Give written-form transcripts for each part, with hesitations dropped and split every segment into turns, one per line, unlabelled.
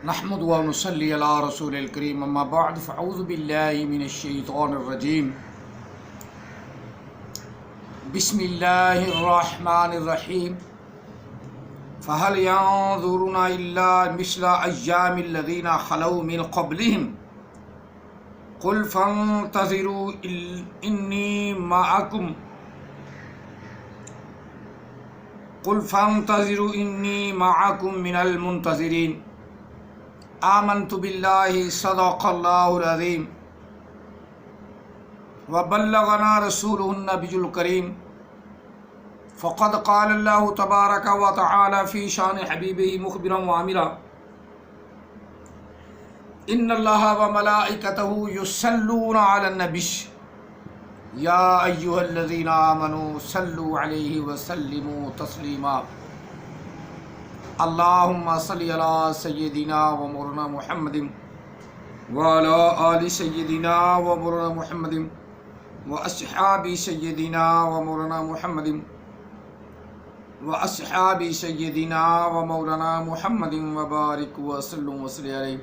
نحمد و نصلی علی رسول الکریم اما بعد فاعوذ باللہ من الشیطان الرجیم بسم اللہ الرحمن الرحیم فهل ينظرون الا مثل ایام الذین خلوا من قبلهم قل فانتظروا انی معکم من المنتظرین آمنت باللہ صدق اللہ العظیم وبلغنا رسولہ النبی الکریم فقد قال اللہ تبارک و تعالی فی شان حبیبہ مخبرا وعامرا ان اللہ وملائکتہ یصلون علی النبی یا ایہا الذین آمنوا صلوا علیہ وسلموا تسلیما اللہم صلی علی سیدنا و مولانا محمد وعلی آل سیدنا و مولانا محمد و اصحاب سیدنا و مولانا محمد و اصحاب سیدنا و مولانا محمد وبارک وسلم وصلی علیہ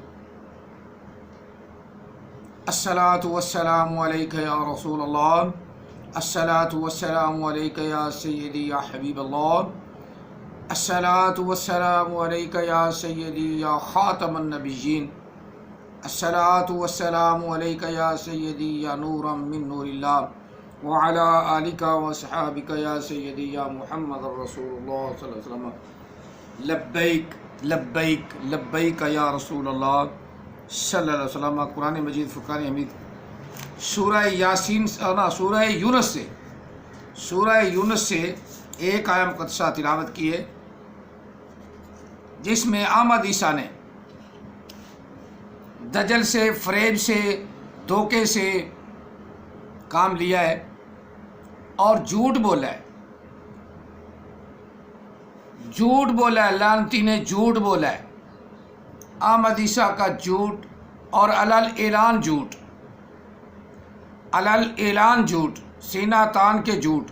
الصلاة والسلام علیکہ یا رسول اللہ الصلاة والسلام علیکہ یا سیدی یا حبیب اللہ الصلاة والسلام علیکہ یا سیدی یا خاتم النبیین الصلاة والسلام علیکہ یا سیدی یا نورا من نور اللہ وعلی آلکہ وصحابکہ یا سیدی یا محمد رسول اللہ صلی اللہ علیہ وسلم لبیک لبیک لبیک یا رسول اللہ صلی اللہ علیہ وسلم۔ قرآن مجید فرقان حمید سورہ یاسین سورہ یونس سے ایک آیہ مقدسہ تلاوت کی ہے، جس میں احمد عیسیٰ نے دجل سے، فریب سے، دھوکے سے کام لیا ہے اور جھوٹ بولا ہے، لعنتی نے جھوٹ بولا ہے، احمد عیسیٰ کا جھوٹ اور علل اعلان جھوٹ، سینہ تان کے جھوٹ۔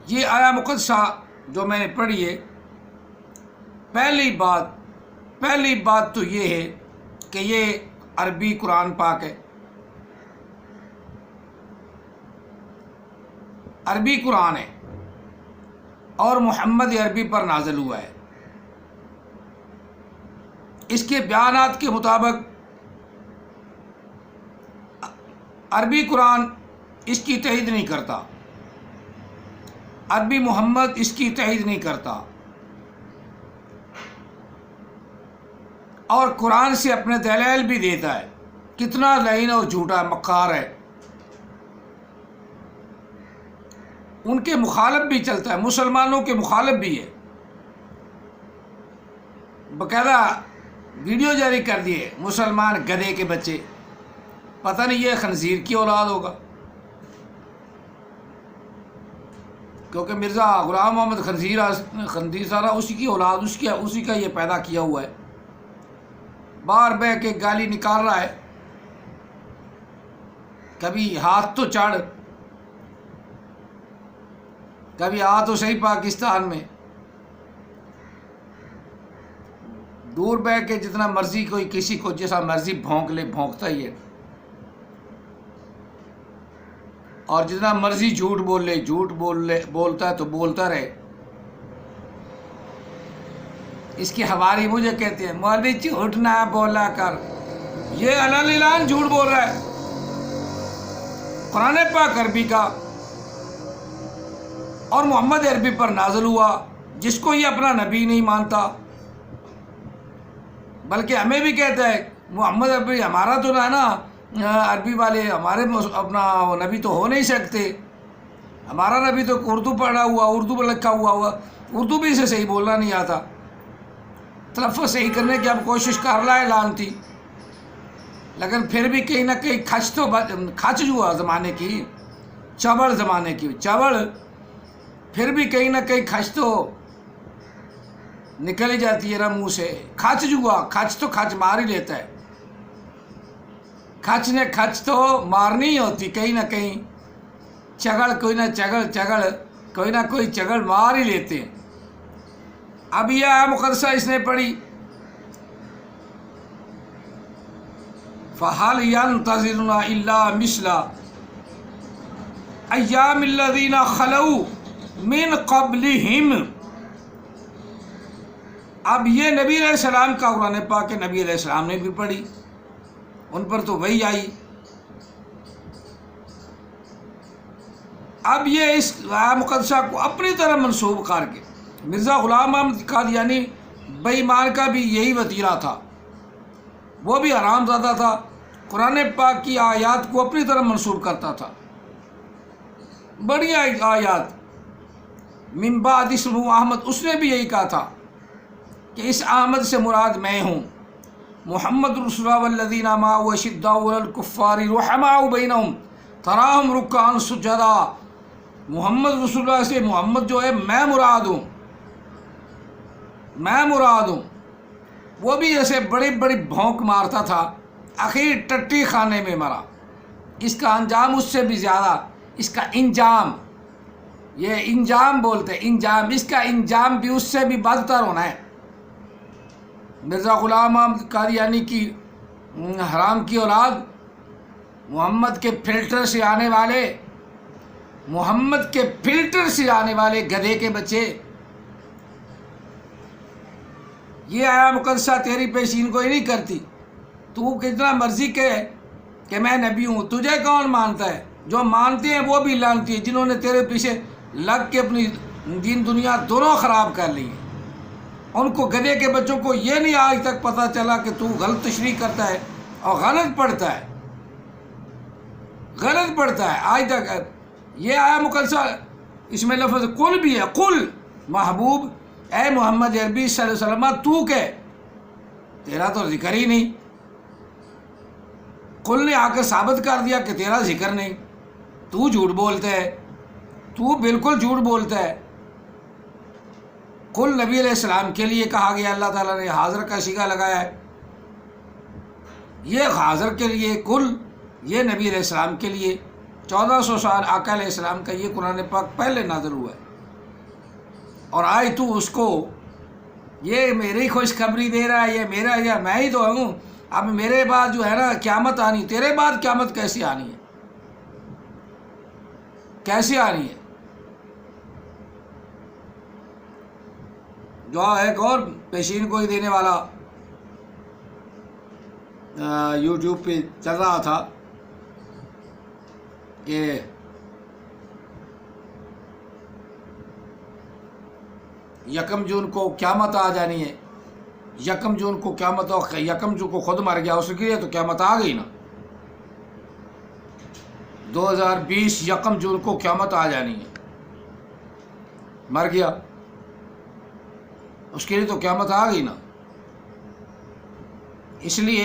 یہ آیہ مقدسہ جو میں نے پڑھی ہے، پہلی بات تو یہ ہے کہ یہ عربی قرآن پاک ہے، عربی قرآن ہے اور محمد عربی پر نازل ہوا ہے۔ اس کے بیانات کے مطابق عربی قرآن اس کی تائید نہیں کرتا، عربی محمد اس کی تائید نہیں کرتا، اور قرآن سے اپنے دلائل بھی دیتا ہے۔ کتنا لعین اور جھوٹا مکار ہے، ان کے مخالف بھی چلتا ہے، مسلمانوں کے مخالف بھی ہے، باقاعدہ ویڈیو جاری کر دیے مسلمان گدھے کے بچے، پتہ نہیں یہ خنزیر کی اولاد ہوگا، کیونکہ مرزا غلام محمد خنزیر سارا اسی کی اولاد، اسی کا یہ پیدا کیا ہوا ہے، باہر بہ کے گالی نکال رہا ہے، کبھی ہاتھ تو چڑھ، کبھی آ تو صحیح پاکستان میں، دور بہ کے جتنا مرضی کوئی کسی کو جیسا مرضی بھونک لے، بھونکتا ہی ہے، اور جتنا مرضی جھوٹ بولتا ہے تو بولتا رہے۔ اس کی حواری مجھے کہتے ہیں مولوی جھوٹ نہ بولا کر، یہ علل اعلان جھوٹ بول رہا ہے۔ قرآن پاک عربی کا اور محمد عربی پر نازل ہوا، جس کو یہ اپنا نبی نہیں مانتا، بلکہ ہمیں بھی کہتا ہے محمد عربی ہمارا تو ہے نا، عربی والے ہمارے اپنا نبی تو ہو نہیں سکتے، ہمارا نبی تو اردو پڑھا ہوا، اردو پر لکھا ہوا، اردو بھی اسے صحیح بولنا نہیں آتا، تلفظ صحیح کرنے کی اب کوشش کر رہا ہے لعنتی، لیکن پھر بھی کہیں نہ کہیں کھچ ہوا زمانے کی، چبڑ پھر بھی کہیں نہ کہیں کھچ تو نکل ہی جاتی ہے نا منہ سے، کھچ تو کھچ مار ہی لیتا ہے، کھچ تو مارنی ہی ہوتی، کہیں نہ کہیں کوئی نہ کوئی چگڑ مار ہی لیتے ہیں۔ اب یہ آیت مقدسہ اس نے پڑھی، فَهَلْ يَنْتَظِرُونَ إِلَّا مِثْلَ أَيَّامِ الَّذِينَ خَلَوْا مِنْ قَبْلِهِمْ۔ اب یہ نبی علیہ السلام کا قرآن پاک کے نبی علیہ السلام نے بھی پڑھی، ان پر تو وہی آئی۔ اب یہ اس آیت مقدسہ کو اپنی طرح منسوب کر کے مرزا غلام احمد قادیانی بے ایمان کا بھی یہی وتیرہ تھا، وہ بھی حرام زادہ تھا، قرآن پاک کی آیات کو اپنی طرح منسوب کرتا تھا۔ بڑی آیات من بعد اسمہ احمد، اس نے بھی یہی کہا تھا کہ اس احمد سے مراد میں ہوں۔ محمد رسول اللہ والذین معہ اشداء علی الکفار رحماء بینہم تراہم رکعا سجدا۔ محمد رسول اللہ سے محمد جو ہے میں مراد ہوں، میں مراد ہوں۔ وہ بھی ایسے بڑی بڑی بھونک مارتا تھا، آخر ٹٹی خانے میں مرا۔ اس کا انجام اس سے بھی زیادہ، اس کا انجام، یہ انجام بولتے انجام، اس کا انجام بھی اس سے بھی بدتر ہونا ہے۔ مرزا غلام احمد قادیانی کی حرام کی اولاد، محمد کے فلٹر سے آنے والے، محمد کے فلٹر سے آنے والے گدھے کے بچے، یہ آیت مقدسہ تیری پیشین کوئی نہیں کرتی۔ تو کتنا مرضی کہے کہ میں نبی ہوں، تجھے کون مانتا ہے؟ جو مانتے ہیں وہ بھی لانتی ہے، جنہوں نے تیرے پیچھے لگ کے اپنی دین دنیا دونوں خراب کر لی ہیں۔ ان کو گدھے کے بچوں کو یہ نہیں آج تک پتہ چلا کہ تو غلط تشریح کرتا ہے اور غلط پڑھتا ہے، غلط پڑھتا ہے آج تک۔ یہ آیت مقدسہ اس میں لفظ قل بھی ہے، قل محبوب اے محمد عربی صلی اللہ علیہ وسلم تو کہ، تیرا تو ذکر ہی نہیں۔ قل نے آ کے ثابت کر دیا کہ تیرا ذکر نہیں، تو جھوٹ بولتا ہے، تو بالکل جھوٹ بولتا ہے۔ قل نبی علیہ السلام کے لیے کہا گیا، اللہ تعالیٰ نے حاضر کا صیغہ لگایا ہے، یہ حاضر کے لیے قل، یہ نبی علیہ السلام کے لیے 1400 سال آقا علیہ السلام کا یہ قرآن پاک پہلے نازل ہوا ہے، اور آج تو اس کو یہ میری خوشخبری دے رہا ہے، یہ میرا، یا میں ہی تو ہوں، اب میرے بعد جو ہے نا قیامت آنی، تیرے بعد قیامت کیسے آنی ہے؟ کیسے آنی ہے؟ جو ایک اور پیشین کوئی دینے والا یوٹیوب پہ چل رہا تھا کہ یکم جون کو قیامت آ جانی ہے، یکم جون کو قیامت، یکم جون کو خود مر گیا، اس کے لیے تو قیامت آ گئی نا۔ 2020 یکم جون کو قیامت آ جانی ہے، مر گیا، اس کے لیے تو قیامت آ گئی نا۔ اس لیے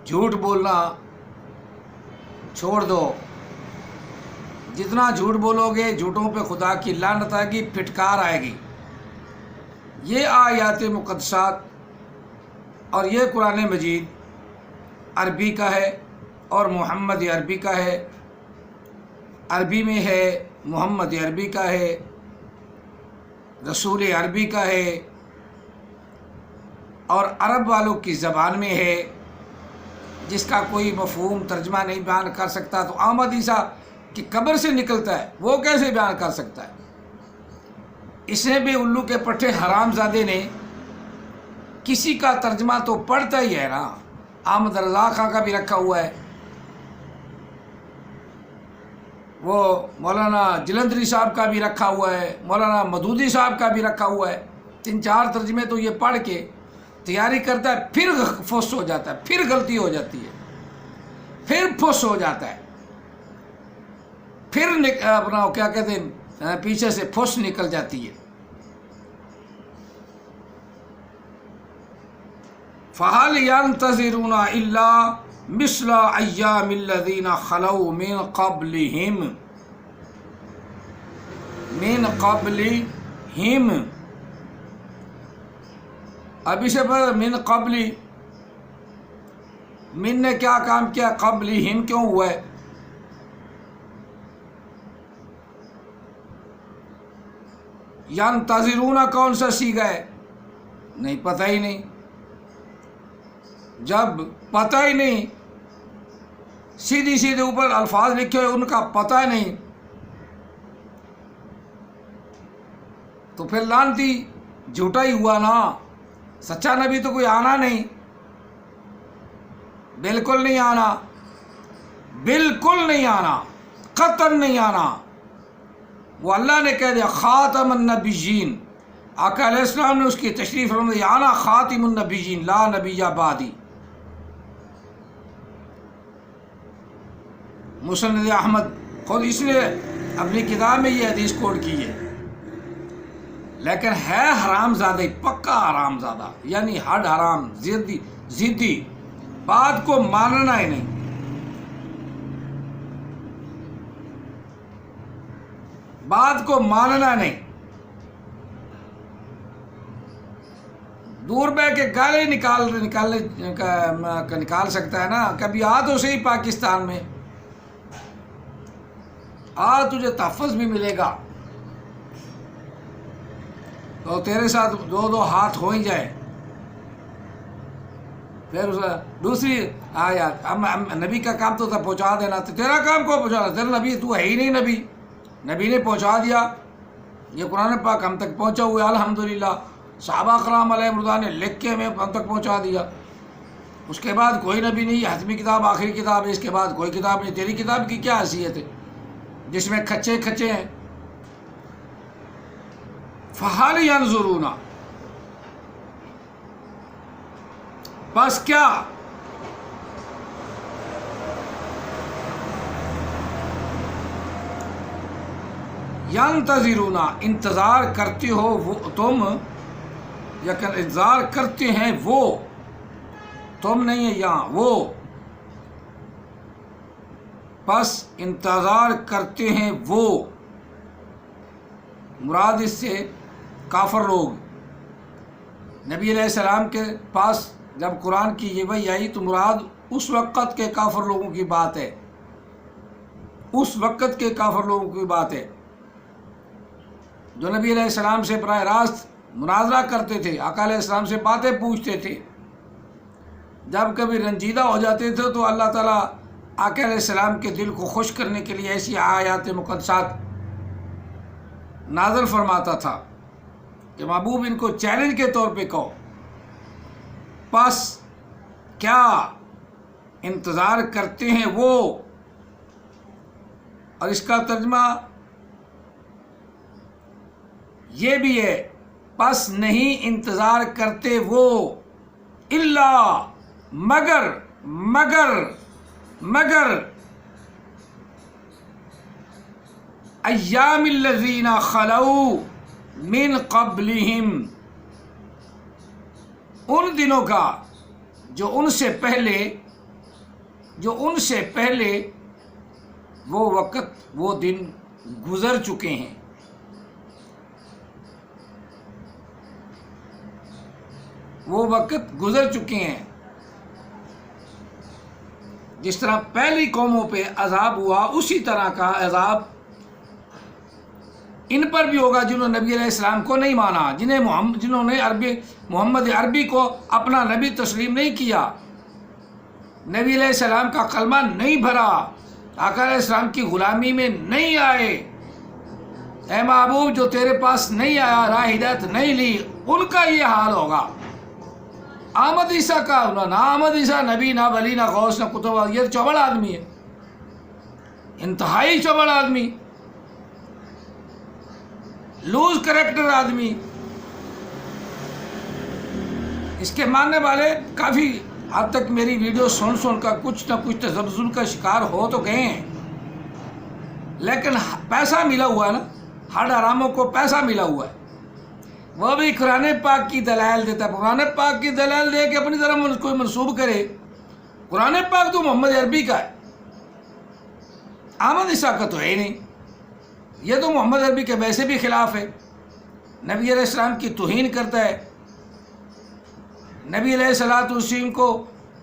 جھوٹ بولنا چھوڑ دو، جتنا جھوٹ بولو گے جھوٹوں پہ خدا کی لعنت آئے گی، پھٹکار آئے گی۔ یہ آیات مقدسات اور یہ قرآن مجید عربی کا ہے اور محمد عربی کا ہے، عربی میں ہے، محمد عربی کا ہے، رسول عربی کا ہے، اور عرب والوں کی زبان میں ہے، جس کا کوئی مفہوم ترجمہ نہیں بیان کر سکتا۔ تو احمد عیسیٰ کی قبر سے نکلتا ہے، وہ کیسے بیان کر سکتا ہے؟ اسے بھی الو کے پٹھے حرام زادے نے کسی کا ترجمہ تو پڑھتا ہی ہے نا۔ احمد رضا خان کا بھی رکھا ہوا ہے، وہ مولانا جلندری صاحب کا بھی رکھا ہوا ہے، مولانا مودودی صاحب کا بھی رکھا ہوا ہے۔ 3-4 ترجمے تو یہ پڑھ کے تیاری کرتا ہے، پھر فس ہو جاتا ہے، پھر غلطی ہو جاتی ہے، پھر فس ہو جاتا ہے، پھر اپنا کیا کہتے ہیں پیچھے سے پھس نکل جاتی ہے۔ فَهَلْ يَنْتَظِرُونَ إِلَّا مِثْلَ أَيَّامِ الَّذِينَ خَلَوْا مِنْ قَبْلِهِمْ ابھی سے پر من قبلی، من نے کیا کام کیا؟ قبلہم کیوں ہوا ہے؟ ینتظرون کون سا سیگا ہے؟ نہیں، پتہ ہی نہیں۔ جب پتہ ہی نہیں، سیدھی سیدھے اوپر الفاظ لکھے ہوئے ان کا پتہ نہیں، تو پھر لانتی جھوٹا ہی ہوا نا۔ سچا نبی تو کوئی آنا نہیں، بالکل نہیں آنا، بالکل نہیں آنا، قطعاً نہیں آنا۔ وہ اللہ نے کہہ دیا خاتم النبیین، آقا علیہ السلام نے اس کی تشریف فرمائی آنا خاتم النبیین لا نبی بعدی۔ مسند احمد خود اس نے اپنی کتاب میں یہ حدیث کوٹ کی ہے، لیکن ہے حرام زادہ، پکا حرام زادہ، یعنی ہڈ حرام، ضدی، بات کو ماننا ہی نہیں۔ بات کو ماننا نہیں، دور بہ کے گالے نکال سکتا ہے نا۔ کبھی آ تو صحیح پاکستان میں، آ تجھے تحفظ بھی ملے گا، تو تیرے ساتھ دو ہاتھ ہو ہی جائے۔ پھر دوسری آیات، نبی کا کام تو تھا پہنچا دینا، تو تیرا کام کو پہنچانا، تیرا نبی تو ہے ہی نہیں نبی، نبی نے پہنچا دیا۔ یہ قرآن پاک ہم تک پہنچا ہوا ہے الحمدللہ، صحابہ کرام علیہ رضوان نے لکھ کے ہمیں ہم تک پہنچا دیا۔ اس کے بعد کوئی نبی نہیں، یہ حتمی کتاب آخری کتاب ہے، اس کے بعد کوئی کتاب نہیں۔ تیری کتاب کی کیا حیثیت ہے جس میں کھچے ہیں؟ فَهَلْ يَنْظُرُونَ، بس کیا ینتظرون، انتظار کرتے ہو وہ تم، یا انتظار کرتے ہیں وہ، تم نہیں ہے یہاں، وہ، بس انتظار کرتے ہیں وہ، مراد اس سے کافر لوگ۔ نبی علیہ السلام کے پاس جب قرآن کی یہ وحی آئی تو مراد اس وقت کے کافر لوگوں کی بات ہے، اس وقت کے کافر لوگوں کی بات ہے جو نبی علیہ السلام سے براہ راست مناظرہ کرتے تھے، آقا علیہ السلام سے باتیں پوچھتے تھے۔ جب کبھی رنجیدہ ہو جاتے تھے تو اللہ تعالیٰ آقا علیہ السلام کے دل کو خوش کرنے کے لیے ایسی آیات مقدسات نازل فرماتا تھا کہ محبوب ان کو چیلنج کے طور پہ کہو، بس کیا انتظار کرتے ہیں وہ، اور اس کا ترجمہ یہ بھی ہے، بس نہیں انتظار کرتے وہ، الا مگر ایام الذین خلو من قبلہم، ان دنوں کا جو ان سے پہلے وہ وقت، وہ دن گزر چکے ہیں۔ وہ وقت گزر چکے ہیں۔ جس طرح پہلی قوموں پہ عذاب ہوا اسی طرح کا عذاب ان پر بھی ہوگا جنہوں نے نبی علیہ السلام کو نہیں مانا، جنہوں نے محمد عربی کو اپنا نبی تسلیم نہیں کیا، نبی علیہ السلام کا کلمہ نہیں بھرا، آقا علیہ السلام کی غلامی میں نہیں آئے۔ اے محبوب جو تیرے پاس نہیں آیا، راہ ہدایت نہیں لی، ان کا یہ حال ہوگا۔ احمد عیسیٰ کا نہ احمد عیسیٰ نبی، نہ ولی، نہ غوث، نہ کتب، یہ چوبڑ آدمی ہے، انتہائی چوبڑ آدمی، لوز کریکٹر آدمی۔ اس کے ماننے والے کافی حد تک میری ویڈیو سن کر کچھ نہ کچھ تذبذب کا شکار ہو تو گئے ہیں، لیکن پیسہ ملا ہوا ہے نا، ہر حراموں کو پیسہ ملا ہوا ہے، وہ بھی قرآن پاک کی دلائل دیتا ہے۔ قرآن پاک کی دلائل دے کے اپنی طرح کوئی منسوب کرے، قرآن پاک تو محمد عربی کا ہے، احمد عیسیٰ کا تو ہے ہی نہیں، یہ تو محمد عربی کے ویسے بھی خلاف ہے، نبی علیہ السلام کی توہین کرتا ہے، نبی علیہ السلام کو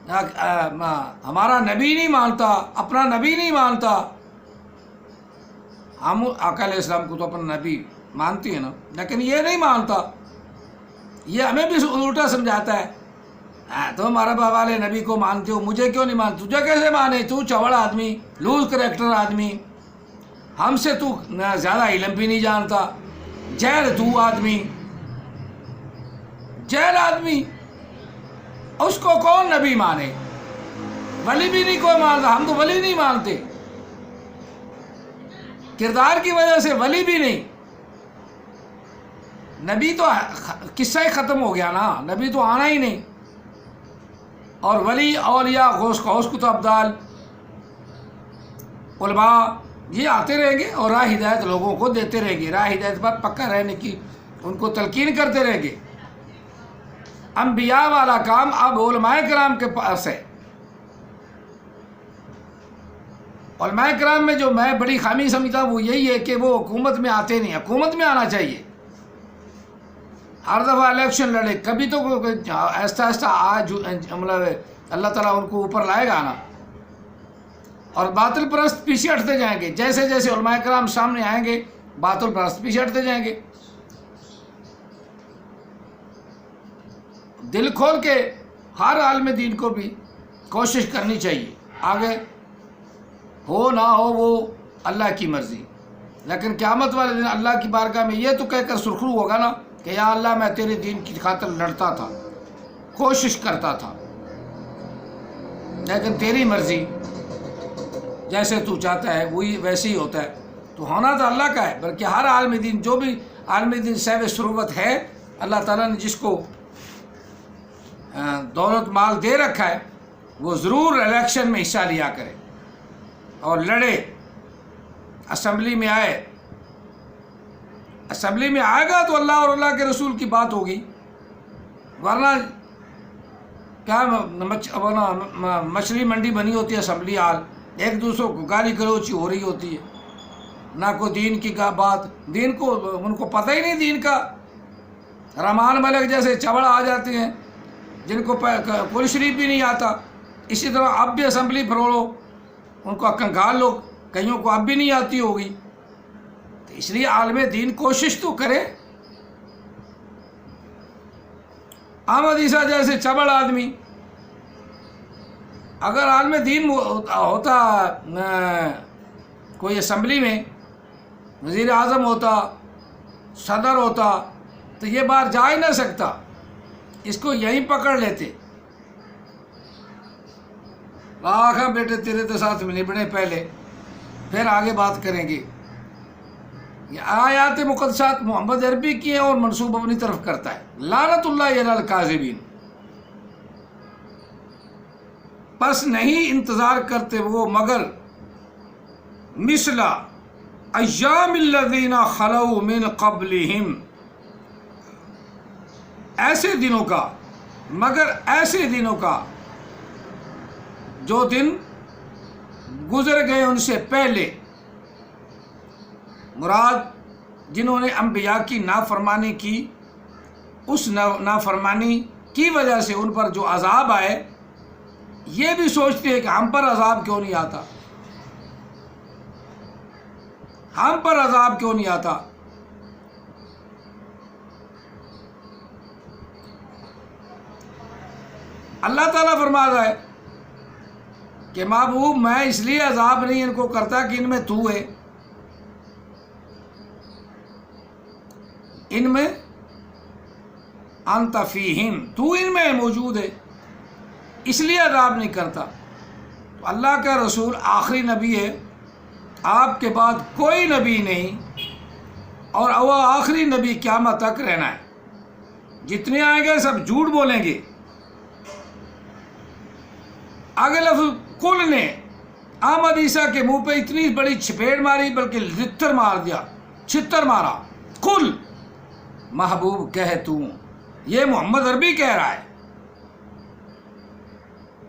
ہمارا نبی نہیں مانتا، اپنا نبی نہیں مانتا۔ ہم آقا علیہ السلام کو تو اپنا نبی مانتی ہے نا، لیکن یہ نہیں مانتا، یہ ہمیں بھی الٹا سمجھاتا ہے، تم عرب والے نبی کو مانتے ہو، مجھے کیوں نہیں مانتے؟ تجھے کیسے مانے؟ تو چوڑا آدمی، لوز کریکٹر آدمی، ہم سے تو زیادہ علم بھی نہیں جانتا، جہل تو آدمی، جہل آدمی، اس کو کون نبی مانے؟ ولی بھی نہیں کوئی مانتا، ہم تو ولی نہیں مانتے، کردار کی وجہ سے ولی بھی نہیں، نبی تو قصہ ہی ختم ہو گیا نا، نبی تو آنا ہی نہیں، اور ولی اولیاء غوث کتب ابدال علماء یہ آتے رہیں گے اور راہ ہدایت لوگوں کو دیتے رہیں گے، راہ ہدایت پر پکا رہنے کی ان کو تلقین کرتے رہیں گے۔ انبیاء والا کام اب علماء کرام کے پاس ہے۔ علماء کرام میں جو میں بڑی خامی سمجھتا ہوں وہ یہی ہے کہ وہ حکومت میں آتے نہیں، حکومت میں آنا چاہیے، ہر دفعہ الیکشن لڑے، کبھی تو ایسا آج مطلب اللہ تعالیٰ ان کو اوپر لائے گا نا، اور باطل پرست پیچھے ہٹتے جائیں گے، جیسے جیسے علماء کرام سامنے آئیں گے باطل پرست پیچھے ہٹتے جائیں گے۔ دل کھول کے ہر عالم دین کو بھی کوشش کرنی چاہیے، آگے ہو نہ ہو وہ اللہ کی مرضی، لیکن قیامت والے دن اللہ کی بارگاہ میں یہ تو کہہ کر سرخرو ہوگا نا کہ یا اللہ میں تیرے دین کی خاطر لڑتا تھا، کوشش کرتا تھا، لیکن تیری مرضی جیسے تو چاہتا ہے وہی ویسے ہی ہوتا ہے، تو ہونا تو اللہ کا ہے، بلکہ ہر عالم دین جو بھی عالم دین صاحب ثروت ہے، اللہ تعالیٰ نے جس کو دولت مال دے رکھا ہے وہ ضرور الیکشن میں حصہ لیا کرے اور لڑے، اسمبلی میں آئے، اسمبلی میں آئے گا تو اللہ اور اللہ کے رسول کی بات ہوگی، ورنہ کیا مچھلی منڈی بنی ہوتی ہے اسمبلی ہال، ایک دوسرے کو گالی گلوچی ہو رہی ہوتی ہے، نہ کوئی دین کی بات، دین کو ان کو پتہ ہی نہیں دین کا، رحمان ملک جیسے چوڑ آ جاتے ہیں جن کو قرآن شریف بھی نہیں آتا، اسی طرح اب بھی اسمبلی پھرولو ان کو کنگال لو، کئیوں کو اب بھی نہیں آتی ہوگی، تو اس لیے عالم دین کوشش تو کرے۔ احمد عیسیٰ جیسے چبڑ آدمی اگر عالم دین ہوتا کوئی اسمبلی میں وزیر اعظم ہوتا، صدر ہوتا، تو یہ بار جا ہی نہ سکتا، اس کو یہیں پکڑ لیتے، آخا بیٹے تیرے تو ساتھ میں نبڑے پہلے پھر آگے بات کریں گے۔ یہ آیات مقدسات محمد عربی کی ہیں اور منسوب اپنی طرف کرتا ہے، لعنت اللہ علی الکاذبین۔ بس نہیں انتظار کرتے وہ مگر مثل ایام الذین خلو من قبلہم، ایسے دنوں کا، مگر ایسے دنوں کا جو دن گزر گئے ان سے پہلے، مراد جنہوں نے انبیاء کی نافرمانی کی، اس نافرمانی کی وجہ سے ان پر جو عذاب آئے، یہ بھی سوچتے ہیں کہ ہم پر عذاب کیوں نہیں آتا، ہم پر عذاب کیوں نہیں آتا۔ اللہ تعالیٰ فرماتا ہے کہ محبوب میں اس لیے عذاب نہیں ان کو کرتا کہ ان میں تو ہے، ان میں انت فیہم، تو ان میں موجود ہے، اس لیے عذاب نہیں کرتا۔ تو اللہ کا رسول آخری نبی ہے، آپ کے بعد کوئی نبی نہیں، اور وہ آخری نبی قیامت تک رہنا ہے، جتنے آئیں گے سب جھوٹ بولیں گے۔ آگے لفظ کل نے احمد عیسیٰ کے منہ پہ اتنی بڑی چپیڑ ماری، بلکہ لتر مار دیا، چھتر مارا۔ کل محبوب کہہ تو، یہ محمد عربی کہہ رہا ہے،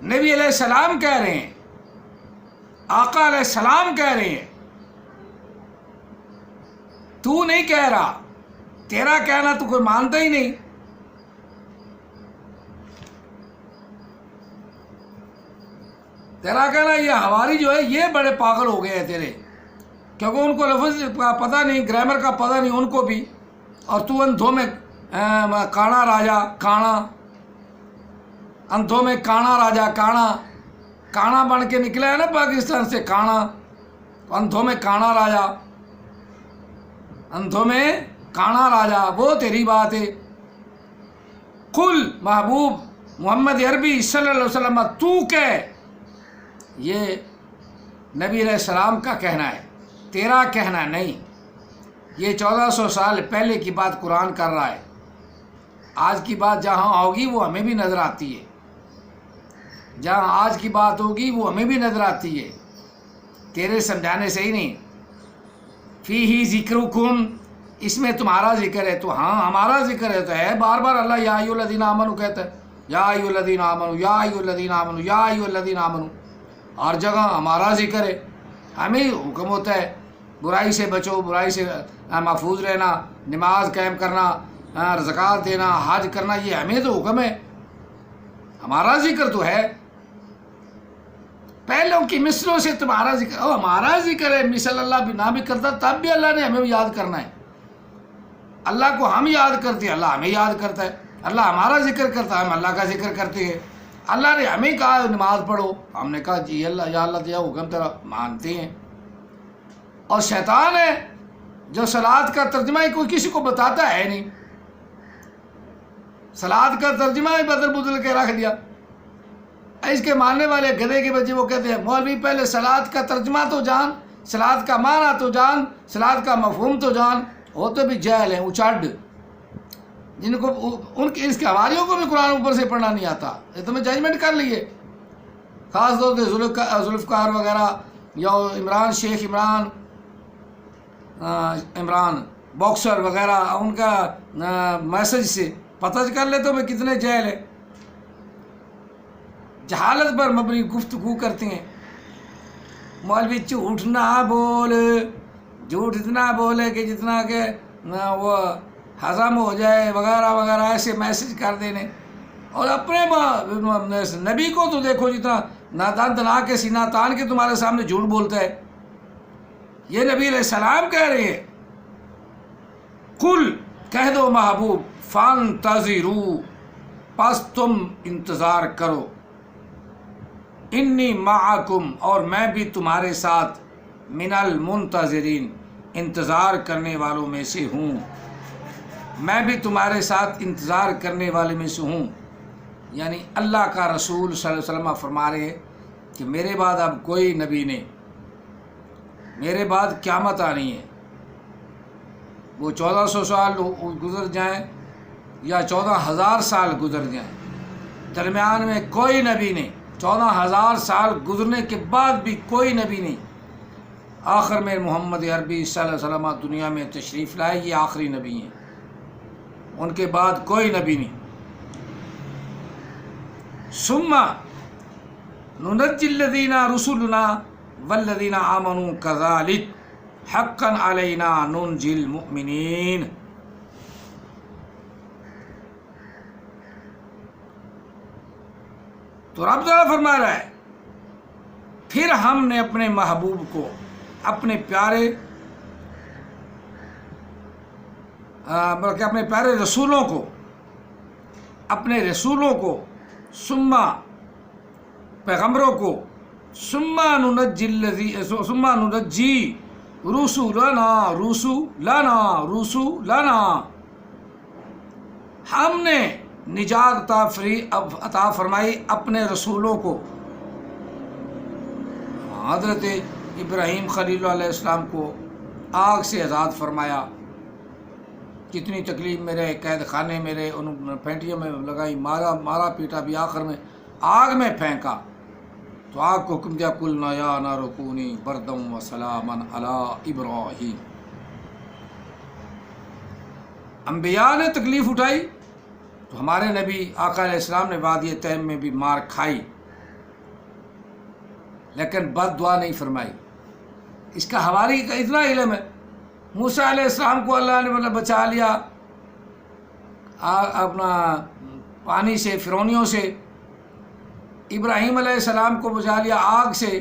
نبی علیہ السلام کہہ رہے ہیں، آقا علیہ السلام کہہ رہے ہیں، تو نہیں کہہ رہا، تیرا کہنا تو کوئی مانتا ہی نہیں۔ تیرا کہنا یہ ہماری جو ہے یہ بڑے پاگل ہو گئے ہیں تیرے، کیونکہ ان کو لفظ کا پتہ نہیں، گرامر کا پتہ نہیں ان کو بھی. اور تو اندھوں میں کانا راجا، کانا، اندھوں میں کانا راجا، کانا بن کے نکلا ہے نا پاکستان سے، کانا. اندھوں میں کانا راجا، اندھوں میں کانا راجا، وہ تیری بات ہے. قل محبوب محمد عربی صلی اللہ علیہ وسلم تو کہہ، یہ نبی علیہ السلام کا کہنا ہے، تیرا کہنا نہیں. یہ 1400 سال پہلے کی بات قرآن کر رہا ہے. آج کی بات جہاں ہوگی وہ ہمیں بھی نظر آتی ہے، جہاں آج کی بات ہوگی وہ ہمیں بھی نظر آتی ہے، تیرے سمجھانے سے ہی نہیں. فیہ ذکرکم، اس میں تمہارا ذکر ہے. تو ہاں ہمارا ذکر ہے تو ہے. بار بار اللہ یا ایھا الذین آمنوا کہتا ہے، یا ایھا الذین آمنوا، یا ایھا الذین آمنوا، یا ایھا الذین آمنوا. ہر جگہ ہمارا ذکر ہے، ہمیں حکم ہوتا ہے برائی سے بچو، برائی سے محفوظ رہنا، نماز قائم کرنا، زکوٰۃ دینا، حج کرنا، یہ ہمیں تو حکم ہے، ہمارا ذکر تو ہے. پہلوں کی مثلوں سے تمہارا ذکر، ہمارا ذکر ہے. مثل اللہ بھی نہ بھی کرتا تب بھی اللہ نے ہمیں یاد کرنا ہے. اللہ کو ہم یاد کرتے ہیں، اللہ ہمیں یاد کرتا ہے. اللہ ہمارا ذکر کرتا ہے، ہم اللہ کا ذکر کرتے ہیں. اللہ نے ہمیں کہا نماز پڑھو، ہم نے کہا جی اللہ، یا اللہ تیرا حکم تیرا مانتے ہیں. اور شیطان ہے جو صلاۃ کا ترجمہ ہی کوئی کسی کو بتاتا ہے نہیں، صلاۃ کا ترجمہ ہی بدل بدل کے رکھ دیا. اس کے ماننے والے گدھے کے بچے وہ کہتے ہیں مولوی پہلے صلاۃ کا ترجمہ تو جان، صلاۃ کا معنی تو جان، صلاۃ کا مفہوم تو جان. وہ تو بھی جاہل ہیں، اچاڈ، جن کو اس کے حواریوں کو بھی قرآن اوپر سے پڑھنا نہیں آتا. یہ تو میں ججمنٹ کر لیے، خاص طور سے ذوالفقار وغیرہ یا شیخ عمران باکسر وغیرہ، ان کا میسج سے پتہ کر لے تو میں کتنے جاہل ہیں. جہالت پر مبنی گفتگو کرتے ہیں. مولوی جھوٹ نہ بول، جھوٹ اتنا بولے کہ جتنا کہ وہ ہضم ہو جائے وغیرہ وغیرہ، ایسے میسج کر دینے. اور اپنے نبی کو تو دیکھو جتنا نادان تنا کے سینہ تان کے تمہارے سامنے جھوٹ بولتا ہے. یہ نبی علیہ السلام کہہ رہے ہیں. قل کہہ دو محبوب، فانتظروا، پس تم انتظار کرو، انی معکم، اور میں بھی تمہارے ساتھ، من المنتظرین، انتظار کرنے والوں میں سے ہوں. میں بھی تمہارے ساتھ انتظار کرنے والے میں سے ہوں. یعنی اللہ کا رسول صلی اللہ علیہ وسلم فرما رہے ہیں کہ میرے بعد اب کوئی نبی نہیں، میرے بعد قیامت آنی ہے. وہ 1400 سال گزر جائیں یا 14,000 سال گزر جائیں، درمیان میں کوئی نبی نہیں. 14,000 سال گزرنے کے بعد بھی کوئی نبی نہیں. آخر میں محمد عربی صلی اللہ علیہ وسلم دنیا میں تشریف لائے، یہ آخری نبی ہیں، ان کے بعد کوئی نبی نہیں. ثم ننجی الذین رسلنا والذین آمنوا کذالک حقا علینا ننجی المؤمنین. تو رب تعالیٰ فرما رہا ہے پھر ہم نے اپنے محبوب کو، اپنے پیارے بلکہ اپنے پیارے رسولوں کو، اپنے رسولوں کو، ثم پیغمبروں کو، ثم ننجی رسولنا، ہم نے نجات عطا فرمائی اپنے رسولوں کو. حضرت ابراہیم خلیل علیہ السلام کو آگ سے آزاد فرمایا. کتنی تکلیف میں رہے، قید خانے میں رہے، ان پینٹیوں میں لگائی، مارا پیٹا بھی، آخر میں آگ میں پھینکا تو آگ کو حکم دیا قلنا یا نار کونی بردا وسلاما علی ابراہیم. انبیاء نے تکلیف اٹھائی تو ہمارے نبی آقا علیہ السلام نے وادی تیم میں بھی مار کھائی، لیکن بد دعا نہیں فرمائی. اس کا حواری کا اتنا علم ہے. موسیٰ علیہ السلام کو اللہ نے بچا لیا اپنا پانی سے، فرعونیوں سے. ابراہیم علیہ السلام کو بچا لیا آگ سے.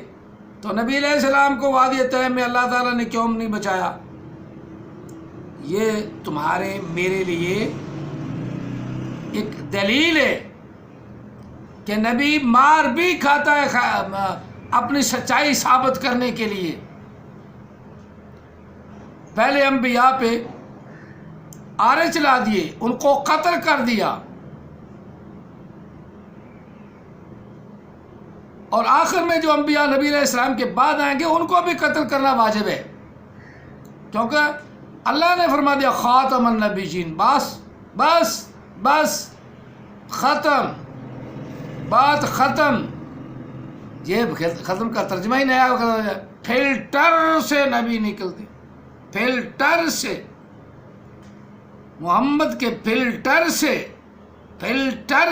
تو نبی علیہ السلام کو وادی طے میں اللہ تعالیٰ نے کیوں نہیں بچایا؟ یہ تمہارے میرے لیے ایک دلیل ہے کہ نبی مار بھی کھاتا ہے اپنی سچائی ثابت کرنے کے لیے۔ پہلے انبیاء پہ آرے چلا دیے، ان کو قتل کر دیا، اور آخر میں جو انبیاء نبی علیہ السلام کے بعد آئیں گے ان کو بھی قتل کرنا واجب ہے، کیونکہ اللہ نے فرما دیا خاتم النبیین، بس ختم، بات ختم۔ یہ ختم کا ترجمہ ہی نیا ہے، فلٹر سے نبی نکلتے، فلٹر سے، محمد کے فلٹر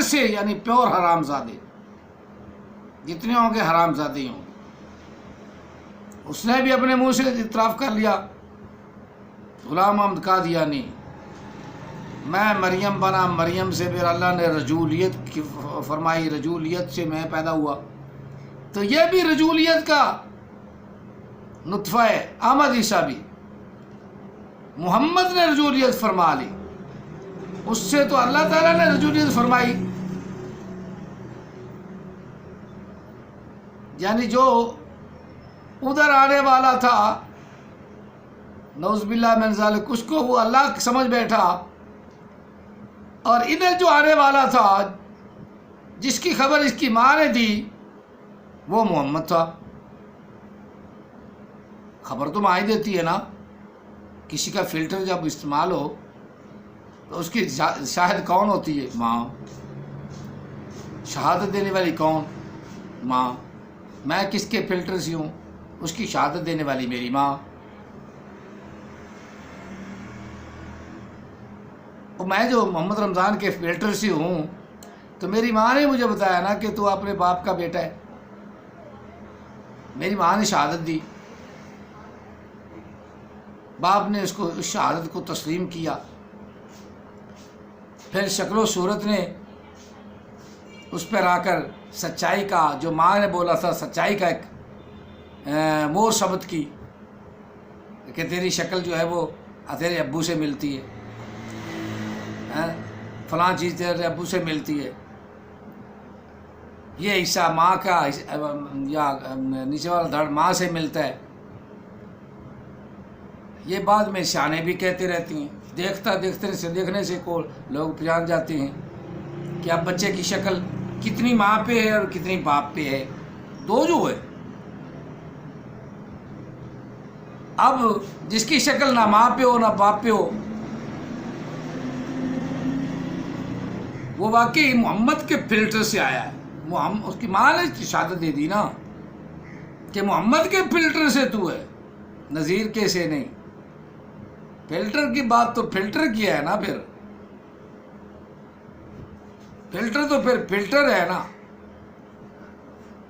سے یعنی پیور حرام زادے، جتنے ہوں گے حرام زادے ہوں گے۔ اس نے بھی اپنے منہ سے اعتراف کر لیا، غلام محمد قادیانی، میں مریم بنا، مریم سے پھر اللہ نے رجولیت کی فرمائی، رجولیت سے میں پیدا ہوا، تو یہ بھی رجولیت کا نطفہ ہے۔ احمد عیسیٰ بھی، محمد نے رجولیت فرما لی، اس سے تو اللہ تعالیٰ نے رجولیت فرمائی۔ یعنی جو ادھر آنے والا تھا نعوذ باللہ من ذالک، اس کو وہ اللہ سمجھ بیٹھا، اور ادھر جو آنے والا تھا جس کی خبر اس کی ماں نے دی وہ محمد تھا۔ خبر تو ماں ہی دیتی ہے نا، کسی کا فلٹر جب استعمال ہو تو اس کی شاہد کون ہوتی ہے؟ ماں۔ شہادت دینے والی کون؟ ماں۔ میں کس کے فلٹر سے ہوں؟ اس کی شہادت دینے والی میری ماں۔ اور میں جو محمد رمضان کے فلٹر سے ہوں تو میری ماں نے مجھے بتایا نا کہ تو اپنے باپ کا بیٹا ہے، میری ماں نے شہادت دی، باپ نے اس شہادت کو تسلیم کیا، پھر شکل و صورت نے اس پر آ کر سچائی کا، جو ماں نے بولا تھا سچائی کا ایک مور ثبت کی کہ تیری شکل جو ہے وہ تیرے ابو سے ملتی ہے، فلاں چیز تیرے ابو سے ملتی ہے، یہ حصہ ماں کا یا نیچے والا دھڑ ماں سے ملتا ہے۔ یہ بعد میں شانے بھی کہتے رہتی ہیں، دیکھنے سے کو لوگ جان جاتے ہیں کہ اب بچے کی شکل کتنی ماں پہ ہے اور کتنی باپ پہ ہے، دو جو ہے۔ اب جس کی شکل نہ ماں پہ ہو نہ باپ پہ ہو، وہ واقعی محمد کے فلٹر سے آیا ہے۔ اس کی ماں نے شہادت دے دی نا کہ محمد کے فلٹر سے تو ہے، نذیر کے سے نہیں۔ فلٹر کی بات تو فلٹر کیا ہے نا، پھر فلٹر تو پھر فلٹر ہے نا۔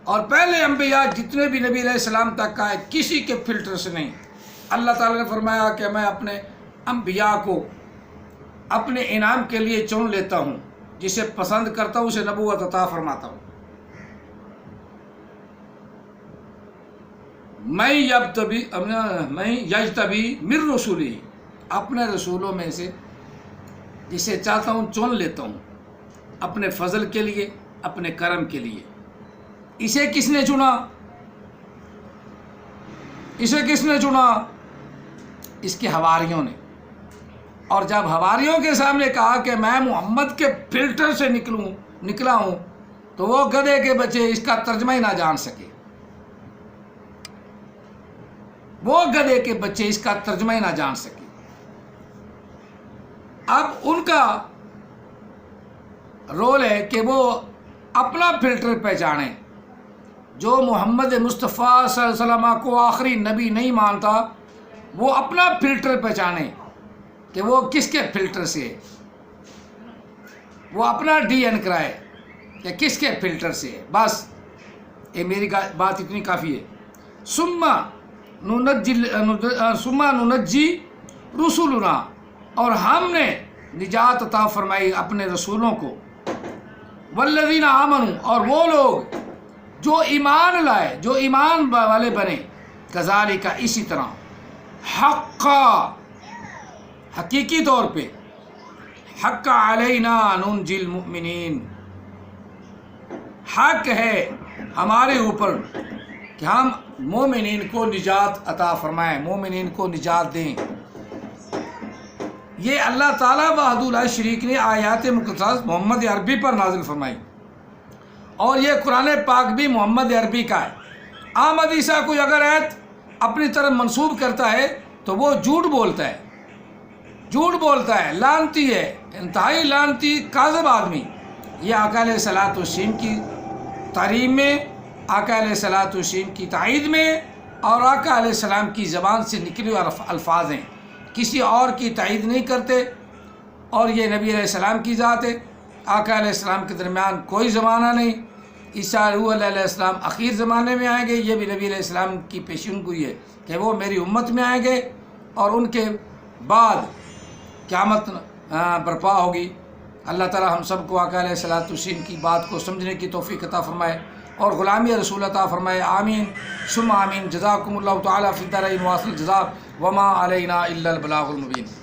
اور پہلے انبیاء جتنے بھی نبی علیہ السلام تک آئے کسی کے فلٹر سے نہیں۔ اللہ تعالیٰ نے فرمایا کہ میں اپنے انبیاء کو اپنے انعام کے لیے چن لیتا ہوں، جسے پسند کرتا ہوں اسے نبوت عطا فرماتا ہوں۔ میں یجتبی من رسولی، اپنے رسولوں میں سے جسے چاہتا ہوں چن لیتا ہوں، اپنے فضل کے لیے، اپنے کرم کے لیے۔ اسے کس نے چنا؟ اس کے حواریوں نے۔ اور جب حواریوں کے سامنے کہا کہ میں محمد کے فلٹر سے نکلا ہوں، تو وہ گدھے کے بچے اس کا ترجمہ ہی نہ جان سکے، اب ان کا رول ہے کہ وہ اپنا فلٹر پہچانے۔ جو محمد مصطفیٰ صلی اللہ علیہ وسلم کو آخری نبی نہیں مانتا، وہ اپنا فلٹر پہچانے کہ وہ کس کے فلٹر سے ہے، وہ اپنا ڈی این کرائے کہ کس کے فلٹر سے ہے۔ بس یہ میری بات اتنی کافی ہے۔ ثم ننجی رسولنا، اور ہم نے نجات عطا فرمائی اپنے رسولوں کو، والذین آمنوا، اور وہ لوگ جو ایمان لائے، جو ایمان والے بنے، کذالک اسی طرح، حقا حقیقی طور پہ، حق علینا ننجی المؤمنین، حق ہے ہمارے اوپر کہ ہم مومنین کو نجات عطا فرمائیں، مومنین کو نجات دیں۔ یہ اللہ تعالیٰ وحدہ لا شریک نے آیات مقدسات محمد عربی پر نازل فرمائی، اور یہ قرآن پاک بھی محمد عربی کا ہے۔ احمد عیسیٰ کوئی اگر ایت اپنی طرف منسوب کرتا ہے تو وہ جھوٹ بولتا ہے، جھوٹ بولتا ہے، لعنتی ہے، انتہائی لعنتی کاذب آدمی۔ یہ آقا علیہ الصلوۃ والتسلیم کی تعظیم میں، آقا علیہ الصلوۃ والتسلیم کی تائید میں، اور آقا علیہ السلام کی زبان سے نکلے ہوئے الفاظ ہیں، کسی اور کی تائید نہیں کرتے۔ اور یہ نبی علیہ السلام کی ذات ہے، آقا علیہ السلام کے درمیان کوئی زمانہ نہیں۔ عیسیٰ روح اللہ علیہ السلام اخیر زمانے میں آئیں گے، یہ بھی نبی علیہ السلام کی پیشین گوئی ہے کہ وہ میری امت میں آئیں گے، اور ان کے بعد قیامت برپا ہوگی۔ اللہ تعالی ہم سب کو آقا علیہ الصلوۃ والتسلیم کی بات کو سمجھنے کی توفیق عطا فرمائے اور غلامی رسول عطا فرمائے، آمین ثم آمین۔ جزاکم اللہ تعالی فی الدارین واصل الجزاء، وما علینا الا البلاغ المبین۔